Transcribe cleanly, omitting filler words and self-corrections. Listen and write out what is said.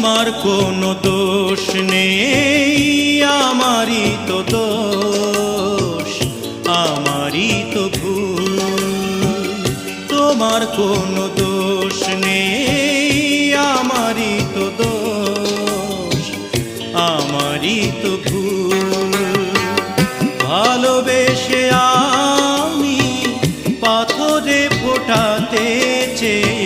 তোমার কোনো দোষ নেই, আমারই তো দোষ, আমারই তো ভুল। তোমার কোনো দোষ নেই, আমারই তো দোষ, আমারই তো ভুল। ভালোবেসে আমি পাথরে ফোটাতে চেয়ে